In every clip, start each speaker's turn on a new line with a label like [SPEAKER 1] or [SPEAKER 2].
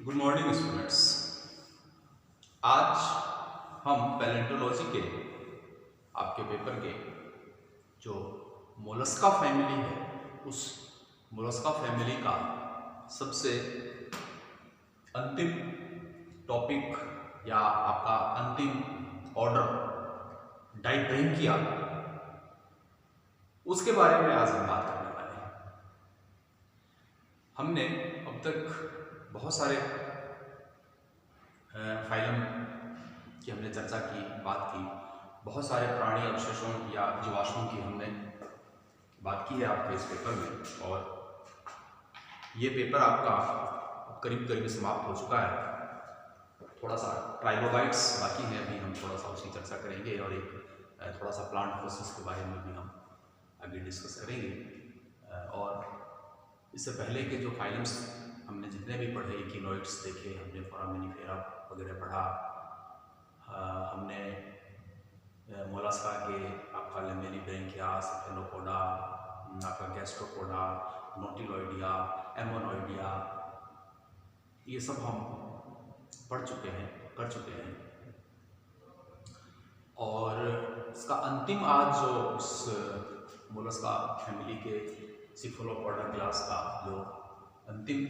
[SPEAKER 1] Good morning students. आज हम palaeontology के आपके पेपर के जो मोलस्का फैमिली है उस मोलस्का फैमिली का सबसे अंतिम टॉपिक या आपका अंतिम ऑर्डर डाइब्रैंकिया, उसके बारे में आज हम बात करने वाले हैं। हमने अब तक बहुत सारे फाइलम की हमने चर्चा की, बात की, बहुत सारे प्राणी अवशेषों या जीवाश्मों की हमने बात की है आपके इस पेपर में, और ये पेपर आपका करीब करीब समाप्त हो चुका है। थोड़ा सा ट्राइलोबाइट्स बाकी है, अभी हम थोड़ा सा उसकी चर्चा करेंगे और एक थोड़ा सा प्लांट प्रोसेस के बारे में भी हम आगे डिस्कस करेंगे। और इससे पहले के जो फाइलम्स हमने जितने भी पढ़े, इकिनोइड्स देखे हमने, फोरामिनिफेरा वगैरह पढ़ा, हमने मोलस्का के आपका लैमेलिब्रैंकिया, सेफेलोपोडा, आपका गैस्ट्रोपोडा, नोटिलॉइडिया, एमोनॉइडिया, ये सब हम पढ़ चुके हैं, कर चुके हैं। और इसका अंतिम आज जो उस मोलस्का फैमिली के सेफेलोपोडा क्लास का जो अंतिम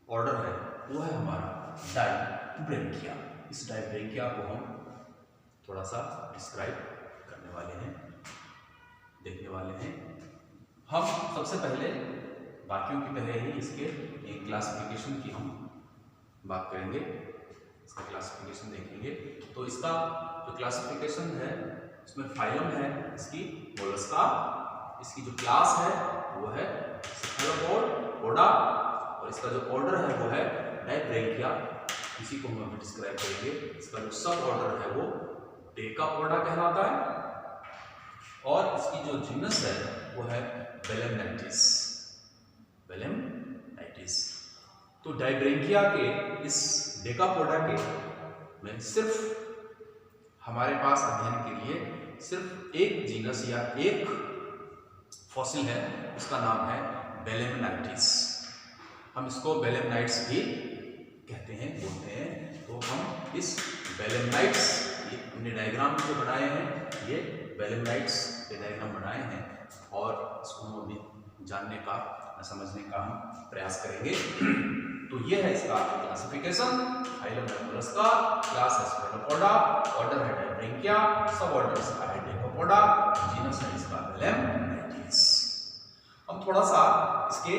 [SPEAKER 1] ऑर्डर है वो है हमारा डाइब्रैंकिया। इस डाइब्रैंकिया को हम थोड़ा सा डिस्क्राइब करने वाले हैं, देखने वाले हैं। हम सबसे पहले बाकियों की तरह ही इसके एक क्लासिफिकेशन की हम बात करेंगे, इसका क्लासिफिकेशन देखेंगे। तो इसका जो क्लासिफिकेशन है उसमें फाइलम है इसकी मोलस्का, इसकी जो क्लास है वो है सेफेलोपोडा, और इसका जो ऑर्डर है वो है डाइब्रैंकिया। इसी को हम अभी डिस्क्राइब करेंगे। इसका जो सब ऑर्डर है वो डेकापोडा कहलाता है, और इसकी जो जीनस है वो है बेलेमनाइटिस। बेलेमनाइटिस। तो डाइब्रैंकिया के इस डेकापोडा के में सिर्फ हमारे पास अध्ययन के लिए सिर्फ एक जीनस या एक फॉसिल है, उसका नाम है बेलेमनाइटिस। हम इसको बेलेमनाइट्स भी कहते हैं, बोलते हैं। तो हम इस बेलेमनाइट्स, ये हमने डायग्राम जो बनाए हैं, ये बेलेमनाइट्स के डायग्राम बनाए हैं, और इसको हम अभी जानने का, समझने का हम प्रयास करेंगे। तो ये है इसका क्लासिफिकेशन। फाइलम है मोलस्का, क्लास है सेफेलोपोडा, ऑर्डर है डाइब्रैंकिया, सब ऑर्डर इसका है डेकापोडा, जीनस है इसका बेलेमनाइटिस। हम थोड़ा सा इसके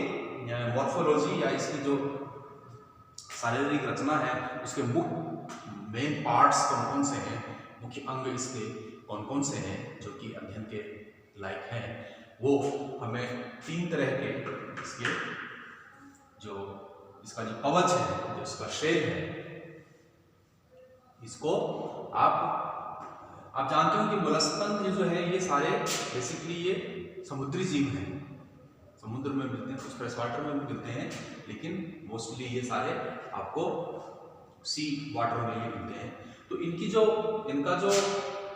[SPEAKER 1] मॉर्फोलॉजी या इसकी जो शारीरिक रचना है उसके मुख्य मेन पार्ट्स कौन कौन से हैं, मुख्य अंग इसके कौन कौन से हैं जो कि अध्ययन के लायक हैं, वो हमें तीन तरह के इसके जो इसका जो कवच है, जो इसका शेल है, इसको आप जानते हो कि मोलस्कन जो है ये सारे बेसिकली ये समुद्री जीव हैं, समुद्र में मिलते हैं, कुछ फ्रेश वाटर में भी मिलते हैं, लेकिन मोस्टली ये सारे आपको सी वाटर में ही मिलते हैं। तो इनका जो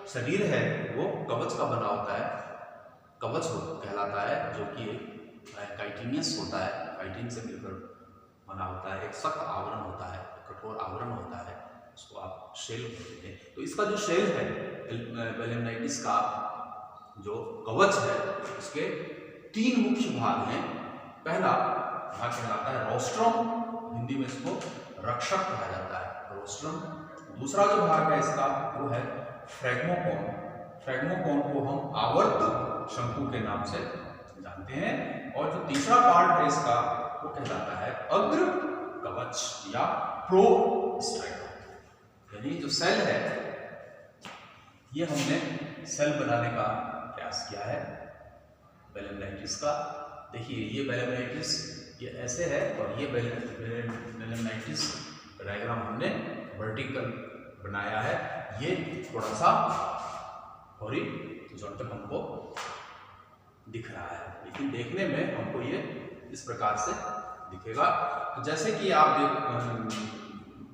[SPEAKER 1] शरीर है वो कवच का बना होता है, कवच कहलाता है, जो कि काइटिनियस होता है, काइटिन से मिलकर बना होता है। एक सख्त आवरण होता है, कठोर आवरण होता है, उसको आप शेल कहते हैं। तो इसका जो शेल है बेलेमनाइटिस का जो कवच है उसके तीन मुख्य भाग हैं। पहला भाग कहलाता है रोस्ट्रम, हिंदी में इसको रक्षक कहा जाता है, रोस्ट्रम। दूसरा जो भाग है इसका वो है फ्रैग्मोकोन। फ्रैग्मोकोन को हम आवर्त शंकु के नाम से जानते हैं। और जो तीसरा पार्ट है इसका वो कहलाता है अग्र कवच या प्रोस्टाइल। यानी जो सेल है, ये हमने सेल बनाने का प्रयास किया है बेलेमनाइटिस का। देखिए ये बेलेमनाइटिस ये ऐसे है, और ये बेलेमनाइटिस डायग्राम हमने वर्टिकल बनाया है। ये थोड़ा सा हॉरिजॉन्टल हमको दिख रहा है, लेकिन देखने में हमको ये इस प्रकार से दिखेगा। तो जैसे कि आप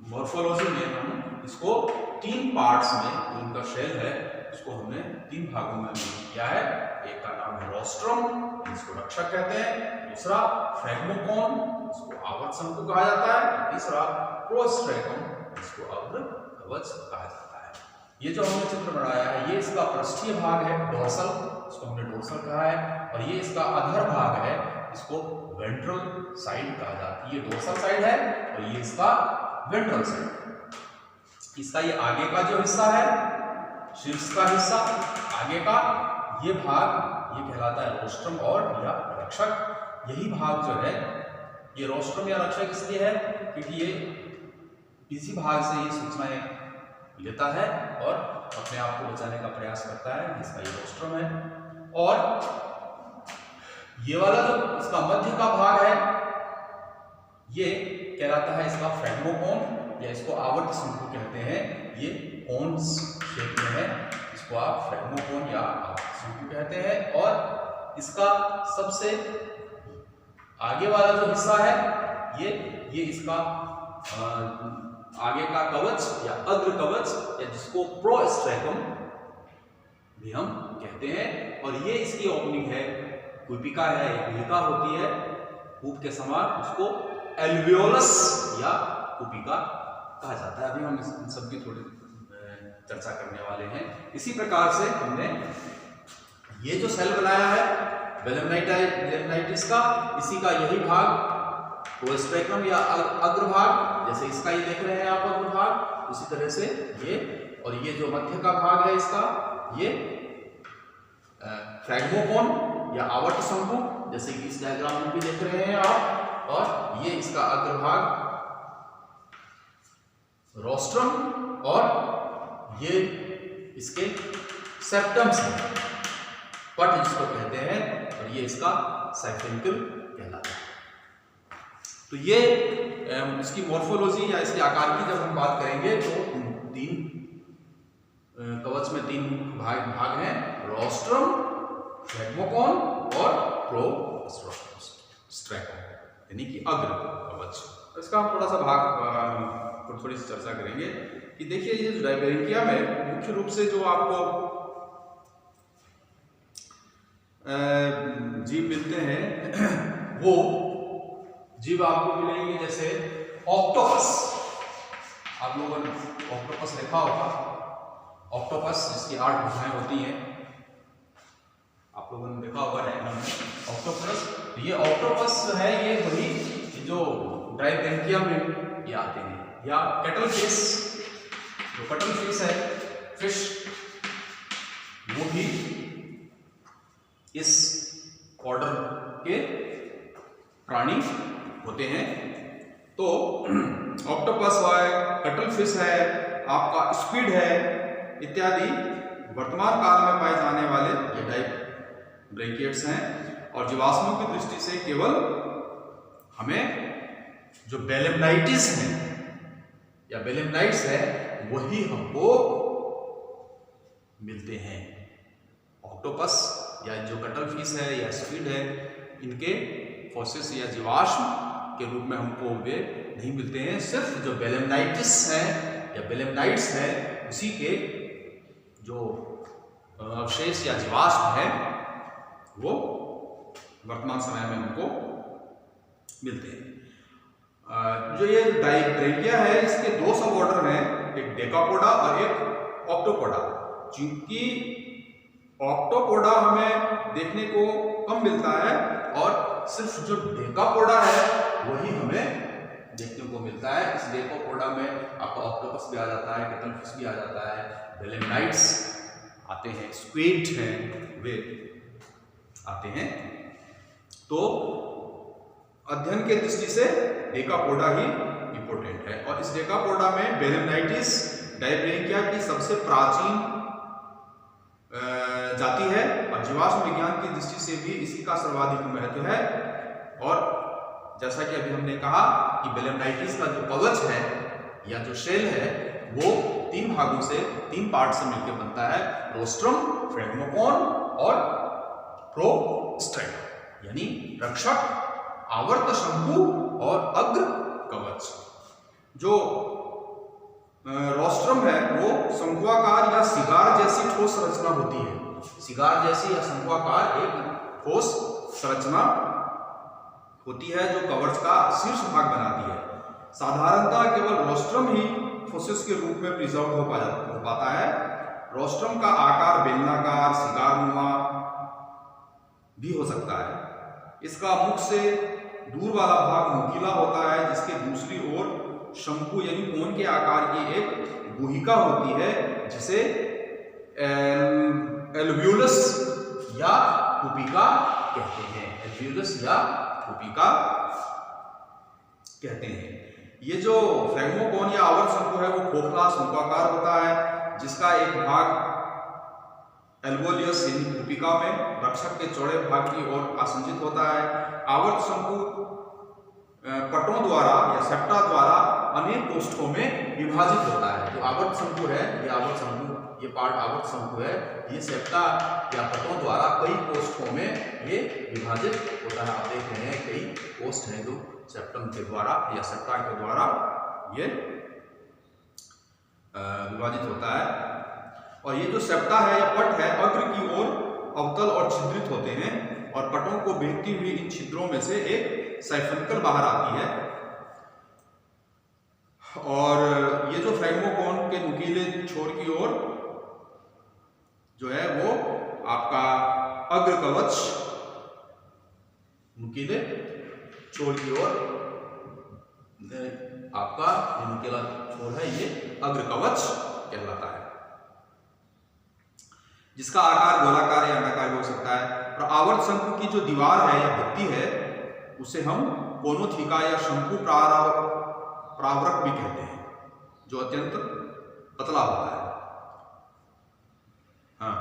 [SPEAKER 1] मॉर्फोलॉजी में हम इसको तीन पार्ट्स में, इनका शेल है उसको हमने 3 भागों में किया है। एक का नाम है रोस्ट्रम, जिसको रक्षक कहते हैं, दूसरा फ्रैग्मोकॉन, जिसको आवर्त शंकु कहा जाता है, तीसरा प्रोस्ट्रैकम, जिसको अग्र कवच कहा जाता है। ये जो हमने चित्र बनाया है ये इसका पृष्ठीय भाग है, डोर्सल, इसको हमने डोर्सल कहा है, और ये इसका अधर भाग है, इसको वेंट्रल साइड कहा जाता है। ये डोर्सल साइड है और ये इसका वेंट्रल साइड। इसका ये आगे का जो हिस्सा है, शीर्ष का हिस्सा, आगे का ये भाग ये कहलाता है रोस्ट्रम और या रक्षक। यही भाग जो है ये रोस्ट्रम या रक्षक इसलिए है क्योंकि ये इसी भाग से ये सूचनाएं लेता है और अपने आप को बचाने का प्रयास करता है, जिसका ये रोस्ट्रम है। और ये वाला जो इसका मध्य का भाग है ये कहलाता है इसका फ्रैग्मोकॉन, या इसको आवर्त शंकु कहते हैं। ये कोन्स शेप में है, इसको आप फ्रैग्मोकॉन या आवर्त शंकु कहते हैं। और इसका सबसे आगे वाला जो हिस्सा है ये इसका आगे का कवच या अग्र कवच, या जिसको प्रोस्ट्रैकम भी हम कहते हैं। और ये इसकी ओपनिंग है, कूपिका है, गुहिका होती है कूप के समान, उसको एल्वियोलस या कूपिका कहा जाता है। अभी हम इन सब की थोड़ी चर्चा करने वाले हैं। इसी प्रकार से हमने ये जो सेल बनाया है बेलेमनाइटिस का, इसी का यही भाग प्रोस्ट्रैकम या अग्रभाग, जैसे इसका ये देख रहे हैं आप अग्रभाग, उसी तरह से ये, और ये जो मध्य का भाग है इसका ये फ्रैग्मोकॉन या आवर्त शंकु, जैसे कि इस डायग्राम में भी देख रहे हैं आप। और ये इसका अग्रभाग रोस्ट्रम, और ये इसके सेप्टम्स हैं, पट जिसको कहते हैं, और ये इसका साइफिंकल कहलाता है। तो ये इसकी मॉर्फोलॉजी या इसके आकार की जब हम बात करेंगे तो 3 कवच में 3 भाग हैं, रोस्ट्रम, फ्रैग्मोकॉन और प्रोस्ट्रैकम, यानी कि अग्र कवच। इसका हम थोड़ा सा भाग पर थोड़ी सी चर्चा करेंगे कि देखिए ये जो डायबेरेंकिया में मुख्य रूप से जो आपको जीव मिलते हैं वो जीव आपको मिलेंगे जैसे ऑक्टोपस। आप लोगों ने ऑक्टोपस देखा होगा, ऑक्टोपस जिसकी 8 भुजाएं होती हैं, आप लोगों ने देखा होगा ऑक्टोपस। ये ऑक्टोपस जो है ये वही जो डायबेरेंकिया में ये आते हैं, या कटल फिश, जो कटल फिश है, फिश, वो भी इस ऑर्डर के प्राणी होते हैं। तो ऑक्टोपस है, कटल फिश है, आपका स्क्विड है, इत्यादि वर्तमान काल में पाए जाने वाले ये डायब्रेंकिएट्स हैं। और जीवाश्मों की दृष्टि से केवल हमें जो बेलेमनाइटिस है या बेलेमनाइट्स है वही हमको मिलते हैं। ऑक्टोपस या जो कटल फिश है या स्क्विड है, इनके फॉसिल्स या जीवाश्म के रूप में हमको वे नहीं मिलते हैं। सिर्फ जो बेलेमनाइटिस है या बेलेमनाइट्स है उसी के जो अवशेष या जीवाश्म है वो वर्तमान समय में हमको मिलते हैं। जो ये डायब्रेंकिया है इसके 2 सब ऑर्डर हैं, एक डेकापोडा और एक ऑक्टोपोडा। चूंकि ऑक्टोपोडा हमें देखने को कम मिलता है और सिर्फ जो डेकापोडा है वही हमें देखने को मिलता है। इस डेकापोडा में आपका ऑक्टोपस भी आ जाता है, कटल फिश भी आ जाता है, बेलेमनाइट्स आते हैं, स्क्विड हैं, वे आते हैं। तो अध्ययन के दृष्टि से डेकापोडा ही इंपोर्टेंट है। और इस डेकापोडा में बेलेमनाइटिस डायब्रेंकिया की सबसे प्राचीन जाति है और जीवाश्म विज्ञान की दृष्टि से भी इसी का सर्वाधिक महत्व है। और जैसा कि अभी हमने कहा कि बेलेमनाइटिस का जो कवच है या जो शेल है वो 3 भागों से 3 पार्ट से मिलकर बनता है, रोस्ट्रम, फ्रैग्मोकॉन और प्रोस्ट्रैकम, यानी रक्षक, आवर्त शंकु और अग्र कवच। जो रोस्ट्रम है वो शंक्वाकार या सिगार जैसी ठोस संरचना होती है। सिगार जैसी या शंक्वाकार एक ठोस संरचना होती है जो कवच का शीर्ष भाग बनाती है। साधारणतः केवल रोस्ट्रम ही फोसिल्स के रूप में प्रिजर्व हो पाता है। रोस्ट्रम का आकार बेलनाकार, सिगारनुमा भी हो सकता है। इसका मुख से दूर वाला भाग नुकीला होता है, जिसके दूसरी ओर शंकु यानी कोन के आकार की एक गुहिका होती है, जिसे एल्वियोलस या कुपिका कहते हैं। एल्वियोलस या कुपिका कहते हैं। ये जो फ्रेगमोकोन या आवर्त शंकु है वो खोखला शंक्वाकार होता है, जिसका एक भाग एल्वियोलस यानी कुपिका में रक्षक के चौड़े भाग की ओर आसंजित होता है। आवर्त शंकु पटों द्वारा या सेप्टा द्वारा अनेक कोष्ठों में विभाजित होता है। जो आवर्त शंकु है, ये आवर्त शंकु, ये पार्ट आवर्त शंकु है, ये सेप्टा या पटों द्वारा कई कोष्ठों में ये विभाजित होता है। आप देख रहे हैं कई कोष्ठ हैं जो सेप्टम के द्वारा या सेप्टा के द्वारा ये विभाजित होता है। और ये जो सेप्टा है या पट है अग्र की ओर अवतल और छिद्रित होते हैं, और पटों को भेदती हुई इन छिद्रों में से एक साइफिकल बाहर आती है। और ये जो फ्रेगमोकोन के नुकीले छोर की ओर जो है वो आपका अग्र कवच, नुकीले छोर की ओर आपका नुकीला छोर है, ये अग्र कवच कहलाता है, जिसका आकार गोलाकार या अंडाकार हो सकता है। और आवर्त शंकु की जो दीवार है या भित्ति है उसे हम कोनोथिका या शंकु प्रावरक भी कहते हैं, जो अत्यंत पतला होता है। हाँ,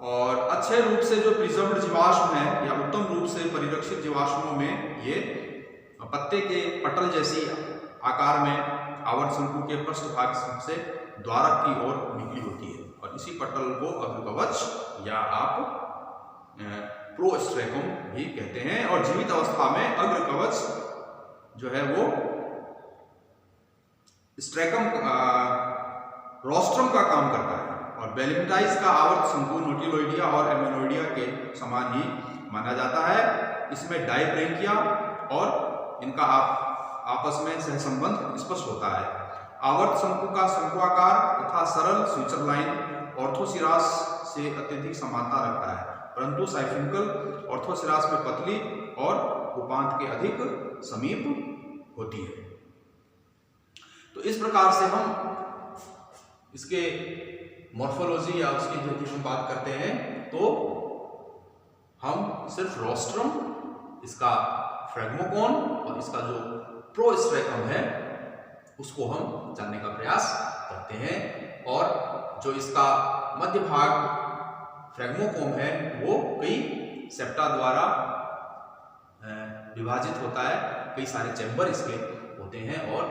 [SPEAKER 1] और अच्छे रूप से जो प्रिजर्व्ड जीवाश्म है या उत्तम रूप से परिरक्षित जीवाश्मों में ये पत्ते के पटल जैसी आकार में आवर्त शंकु के पृष्ठभाग से द्वारक की ओर निकली होती है, और इसी पटल को अग्रकवच या आप प्रोस्ट्रेकम भी कहते हैं। और जीवित अवस्था में अग्रकवच जो है वो स्ट्रेकम रोस्ट्रम का काम करता है, और बेलेमेंटाइज का आवर्त शंकु नोटिलोइडिया और एमेनोइडिया के समान ही माना जाता है। इसमें डाइब्रेंकिया और इनका आपस में सहसंबंध स्पष्ट होता है। आवर्त शंकु का शंक्वाकार तथा सरल स्विचर लाइन ऑर्थोसिरास से अत्यधिक समानता रखता है, परंतु साइफिकल ऑर्थोसिरास में पतली और उपांत के अधिक समीप होती है। तो इस प्रकार से हम इसके मॉर्फोलॉजी या उसकी जो हम बात करते हैं, तो हम सिर्फ रोस्ट्रम, इसका फ्रेगमोकोन और इसका जो प्रोस्ट्रेकम है उसको हम जानने का प्रयास करते हैं। और जो इसका मध्य भाग फ्रेगमोकोन है वो कई सेप्टा द्वारा विभाजित होता है, कई सारे चैम्बर इसके होते हैं, और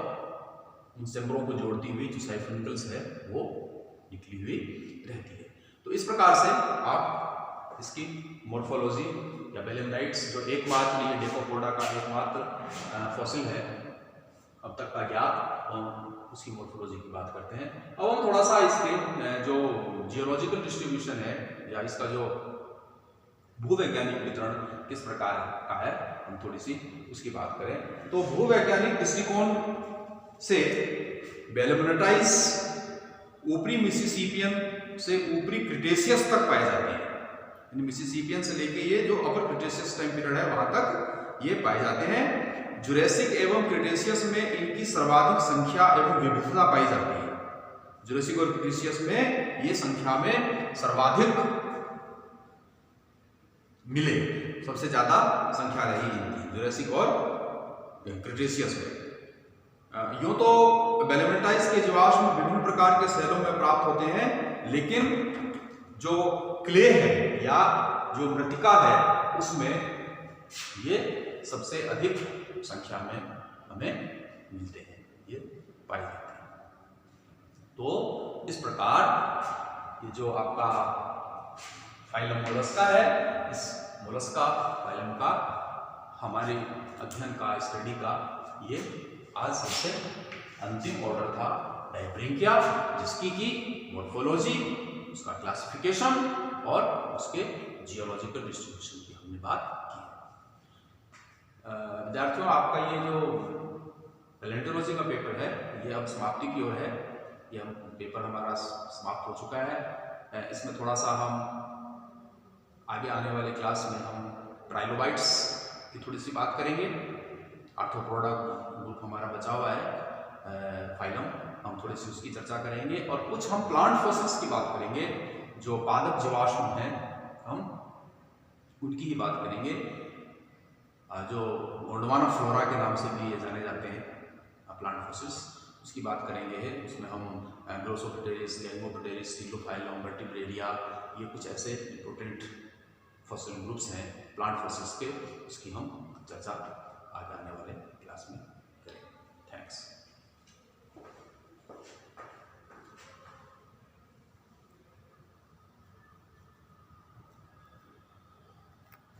[SPEAKER 1] उन चैम्बरों को जोड़ती हुई जो साइफिकल्स है वो निकली हुई रहती है। तो इस प्रकार से आप इसकी मॉर्फोलॉजी या बेलेमनाइट्स जो एकमात्र ये डेकोपोडा का एकमात्र फॉसिल है अब तक का ज्ञात, हम उसकी मॉर्फोलॉजी की बात करते हैं। अब हम थोड़ा सा इसके जो जियोलॉजिकल डिस्ट्रीब्यूशन है या इसका जो भूवैज्ञानिक वितरण किस प्रकार का है, हम थोड़ी सी उसकी बात करें। तो भूवैज्ञानिक दृष्टिकोण से बेलेमनाइट्स ऊपरी मिसिसिपियन से ऊपरी क्रिटेशियस तक पाए जाते हैं। मिसिसिपियन से लेके ये जो अपर क्रिटेशियस टाइम पीरियड है वहां तक ये पाए जाते हैं। जुरेसिक एवं क्रिटेशियस में इनकी सर्वाधिक संख्या एवं विविधता पाई जाती है। जुरेसिक और क्रिटेशियस में ये संख्या में सर्वाधिक मिले, सबसे ज्यादा संख्या रही इनकी जुरेसिक और क्रिटेशियस में। यूं तो बेलेमनाइट्स के जीवाश्म विभिन्न प्रकार के शैलों में प्राप्त होते हैं, लेकिन जो क्ले है या जो मृतिका है उसमें ये सबसे अधिक संख्या में हमें मिलते हैं, ये पाए जाते हैं। तो इस प्रकार ये जो आपका फाइलम मोलस्का है, इस मोलस्का फाइलम का हमारे अध्ययन का, स्टडी का ये आज सबसे अंतिम ऑर्डर था। डायब्रैंकिया, जिसकी की मॉर्फोलॉजी, उसका क्लासिफिकेशन और उसके जियोलॉजिकल डिस्ट्रीब्यूशन की हमने बात की। विद्यार्थियों, आपका ये जो पैलेंटोलॉजी का पेपर है ये अब समाप्ति की ओर है। ये हम पेपर हमारा समाप्त हो चुका है। इसमें थोड़ा सा हम आगे आने वाले क्लास में हम ट्राइलोबाइट्स की थोड़ी सी बात करेंगे। आर्थ्रोपोडा ग्रुप हमारा बचा हुआ है फाइलम, हम थोड़ी सी उसकी चर्चा करेंगे और कुछ हम प्लांट फॉसिल्स की बात करेंगे जो पादप जीवाश्म हैं, हम उनकी ही बात करेंगे, जो गोंडवाना फ्लोरा के नाम से भी ये जाने जाते हैं प्लांट फॉसिल्स, उसकी बात करेंगे। उसमें हम ग्लोसोप्टेरिस, लैंगोप्टेरिस, स्टीलोफाइलम, वर्टिब्रेरिया, ये कुछ ऐसे इंपॉर्टेंट फॉसिल ग्रुप्स हैं प्लांट फॉसिल्स के, उसकी हम चर्चा आगे आने वाले